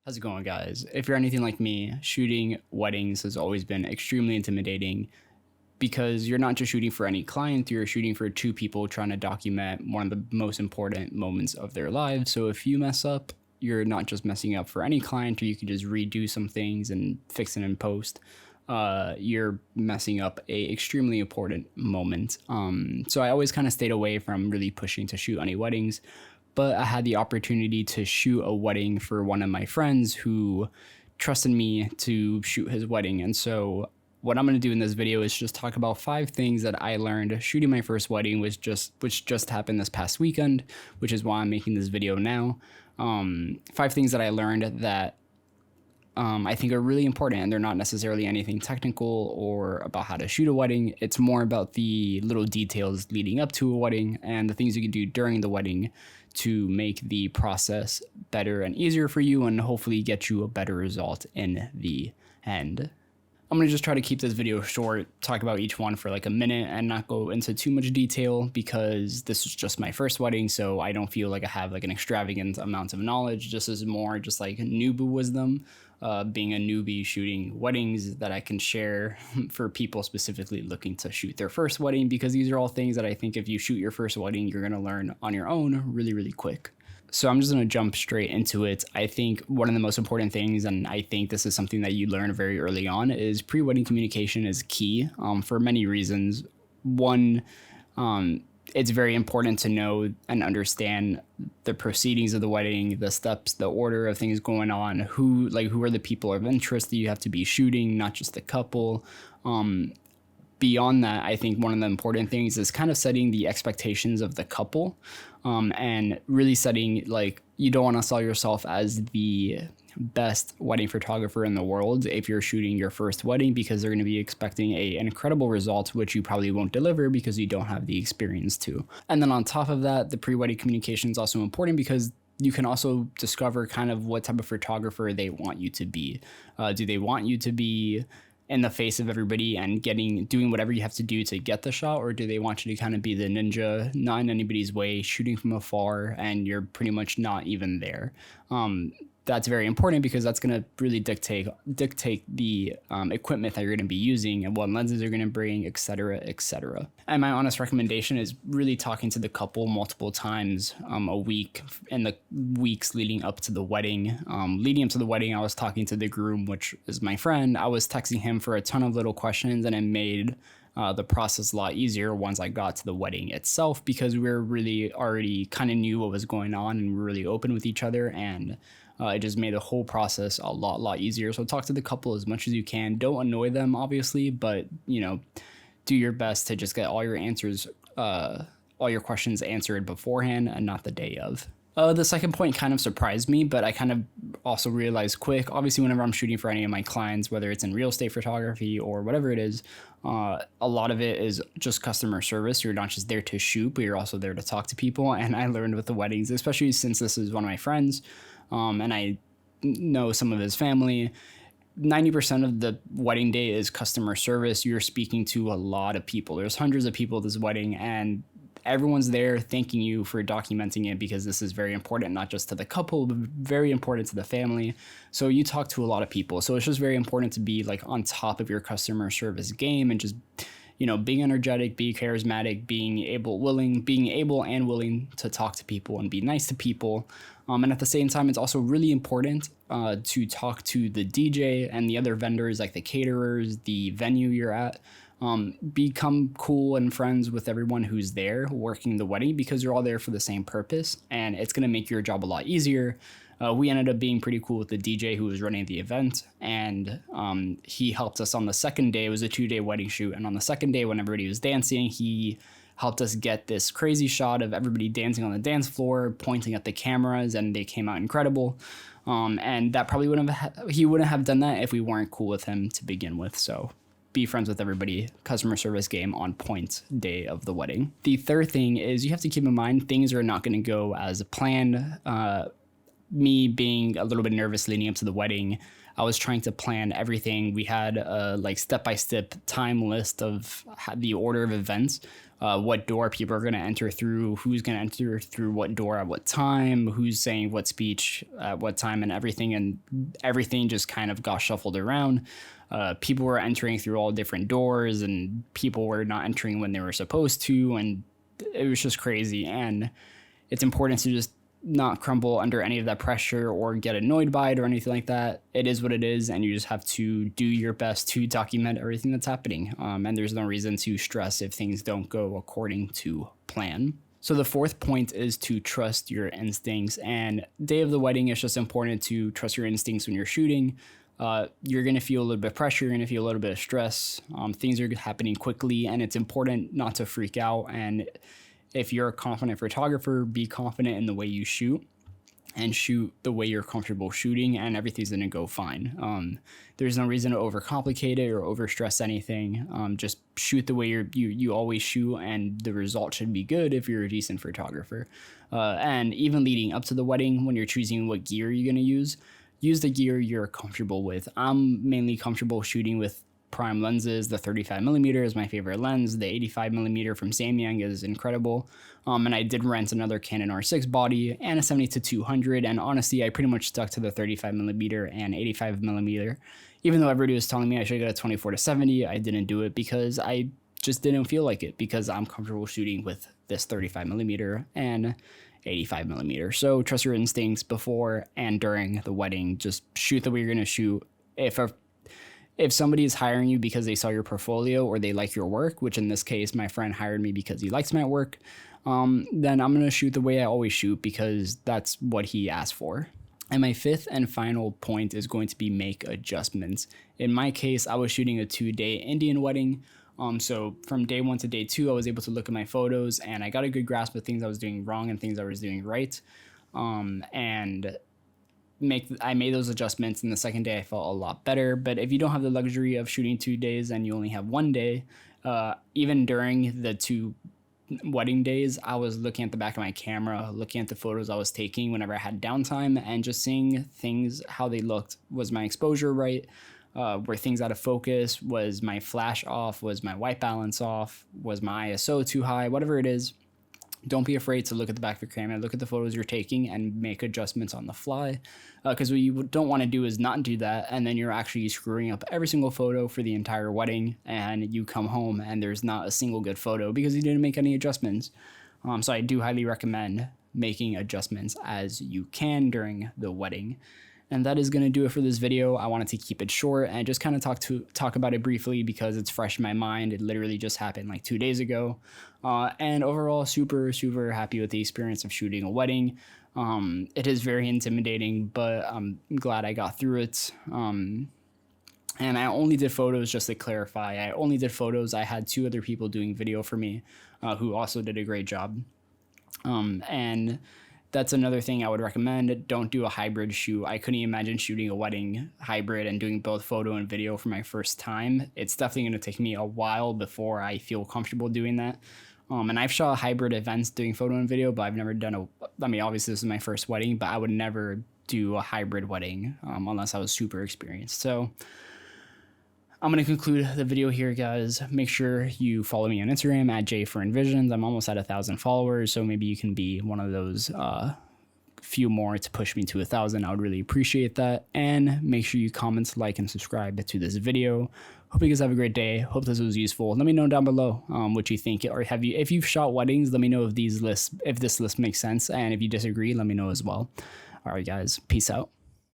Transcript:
How's it going, guys? If you're anything like me, shooting weddings has always been extremely intimidating because you're not just shooting for any client, you're shooting for two people trying to document one of the most important moments of their lives. So if you mess up, you're not just messing up for any client, or you can just redo some things and fix it in post. You're messing up a extremely important moment. So I always kind of stayed away from really pushing to shoot any weddings, but I had the opportunity to shoot a wedding for one of my friends who trusted me to shoot his wedding. And so what I'm going to do in this video is just talk about 5 things that I learned shooting my first wedding, which just happened this past weekend, which is why I'm making this video now. 5 things that I learned that I think are really important, and they're not necessarily anything technical or about how to shoot a wedding. It's more about the little details leading up to a wedding and the things you can do during the wedding to make the process better and easier for you, and hopefully get you a better result in the end. I'm going to just try to keep this video short, talk about each one for like a minute and not go into too much detail because this is just my first wedding, so I don't feel like I have like an extravagant amount of knowledge. This is more just like noob wisdom, being a newbie shooting weddings that I can share for people specifically looking to shoot their first wedding, because these are all things that I think if you shoot your first wedding, you're going to learn on your own really, really quick. So I'm just going to jump straight into it. I think one of the most important things, and I think this is something that you learn very early on, is pre-wedding communication is key for many reasons. One, it's very important to know and understand the proceedings of the wedding, the steps, the order of things going on, who are the people of interest that you have to be shooting, not just the couple. Beyond that, I think one of the important things is kind of setting the expectations of the couple, and really setting, like, you don't want to sell yourself as the best wedding photographer in the world if you're shooting your first wedding, because they're going to be expecting an incredible result, which you probably won't deliver because you don't have the experience to. And then on top of that, the pre-wedding communication is also important because you can also discover kind of what type of photographer they want you to be. Do they want you to be in the face of everybody and doing whatever you have to do to get the shot, or do they want you to kind of be the ninja, not in anybody's way, shooting from afar, and you're pretty much not even there? That's very important because that's going to really dictate the equipment that you're going to be using and what lenses you're going to bring, etc., etc. And my honest recommendation is really talking to the couple multiple times a week in the weeks leading up to the wedding. Leading up to the wedding, I was talking to the groom, which is my friend. I was texting him for a ton of little questions, and it made the process a lot easier once I got to the wedding itself, because we were really already kind of knew what was going on and we were really open with each other, and it just made the whole process a lot easier. So talk to the couple as much as you can. Don't annoy them, obviously, but do your best to just get all your answers, all your questions answered beforehand and not the day of. The second point kind of surprised me, but I kind of also realized quick. Obviously, whenever I'm shooting for any of my clients, whether it's in real estate photography or whatever it is, a lot of it is just customer service. You're not just there to shoot, but you're also there to talk to people. And I learned with the weddings, especially since this is one of my friends, and I know some of his family, 90% of the wedding day is customer service. You're speaking to a lot of people. There's hundreds of people at this wedding, and everyone's there thanking you for documenting it, because this is very important, not just to the couple, but very important to the family. So you talk to a lot of people. So it's just very important to be like on top of your customer service game and just, being energetic, be charismatic, being able and willing to talk to people and be nice to people. And at the same time, it's also really important to talk to the DJ and the other vendors, like the caterers, the venue you're at. Become cool and friends with everyone who's there working the wedding, because you're all there for the same purpose, and it's going to make your job a lot easier. We ended up being pretty cool with the DJ who was running the event, and he helped us on the second day. It was a 2-day wedding shoot, and on the second day when everybody was dancing, he helped us get this crazy shot of everybody dancing on the dance floor, pointing at the cameras, and they came out incredible. And that probably he wouldn't have done that if we weren't cool with him to begin with. So be friends with everybody, customer service game on point day of the wedding. The third thing is you have to keep in mind things are not going to go as planned. Me being a little bit nervous leading up to the wedding, I was trying to plan everything. We had a step-by-step time list of the order of events, what door people are going to enter through, who's going to enter through what door at what time, who's saying what speech at what time, and everything just kind of got shuffled around. People were entering through all different doors, and people were not entering when they were supposed to, and it was just crazy. And it's important to just not crumble under any of that pressure or get annoyed by it or anything like that. It is what it is, and you just have to do your best to document everything that's happening. And there's no reason to stress if things don't go according to plan. So the fourth point is to trust your instincts. And day of the wedding, it's just important to trust your instincts when you're shooting. You're going to feel a little bit of pressure, you're going to feel a little bit of stress. Things are happening quickly, and it's important not to freak out. And if you're a confident photographer, be confident in the way you shoot and shoot the way you're comfortable shooting, and everything's going to go fine. There's no reason to overcomplicate it or overstress anything. Just shoot the way you always shoot, and the result should be good if you're a decent photographer. And even leading up to the wedding, when you're choosing what gear you're going to use the gear you're comfortable with. I'm mainly comfortable shooting with prime lenses. The 35mm is my favorite lens. The 85mm from Samyang is incredible. And I did rent another Canon R6 body and a 70-200. And honestly, I pretty much stuck to the 35mm and 85mm. Even though everybody was telling me I should get a 24-70, I didn't do it because I just didn't feel like it, because I'm comfortable shooting with this 35mm and 85mm. So trust your instincts before and during the wedding. Just shoot the way you're going to shoot. If somebody is hiring you because they saw your portfolio or they like your work, which in this case, my friend hired me because he likes my work, then I'm going to shoot the way I always shoot because that's what he asked for. And my fifth and final point is going to be make adjustments. In my case, I was shooting a 2-day Indian wedding. So from day 1 to day 2, I was able to look at my photos and I got a good grasp of things I was doing wrong and things I was doing right. And I made those adjustments, and the second day I felt a lot better. But if you don't have the luxury of shooting 2 days and you only have 1 day, even during the 2 wedding days, I was looking at the back of my camera, looking at the photos I was taking whenever I had downtime, and just seeing things, how they looked. Was my exposure right? Were things out of focus? Was my flash off? Was my white balance off? Was my ISO too high? Whatever it is, don't be afraid to look at the back of your camera, look at the photos you're taking, and make adjustments on the fly. Because what you don't want to do is not do that, and then you're actually screwing up every single photo for the entire wedding, and you come home and there's not a single good photo because you didn't make any adjustments. So I do highly recommend making adjustments as you can during the wedding. And that is going to do it for this video. I wanted to keep it short and just kind of talk about it briefly because it's fresh in my mind. It literally just happened like 2 days ago. And overall, super, super happy with the experience of shooting a wedding. It is very intimidating, but I'm glad I got through it. And I only did photos, just to clarify. I only did photos. I had 2 other people doing video for me who also did a great job. And that's another thing I would recommend. Don't do a hybrid shoot. I couldn't imagine shooting a wedding hybrid and doing both photo and video for my first time. It's definitely going to take me a while before I feel comfortable doing that. And I've shot hybrid events doing photo and video, but I've never done obviously this is my first wedding, but I would never do a hybrid wedding unless I was super experienced. So I'm going to conclude the video here, guys. Make sure you follow me on Instagram at jfernvisions. I'm almost at 1,000 followers, so maybe you can be one of those few more to push me to 1,000. I would really appreciate that. And make sure you comment, like, and subscribe to this video. Hope you guys have a great day. Hope this was useful. Let me know down below what you think, or if you've shot weddings, let me know if this list makes sense. And if you disagree, let me know as well. All right, guys, peace out.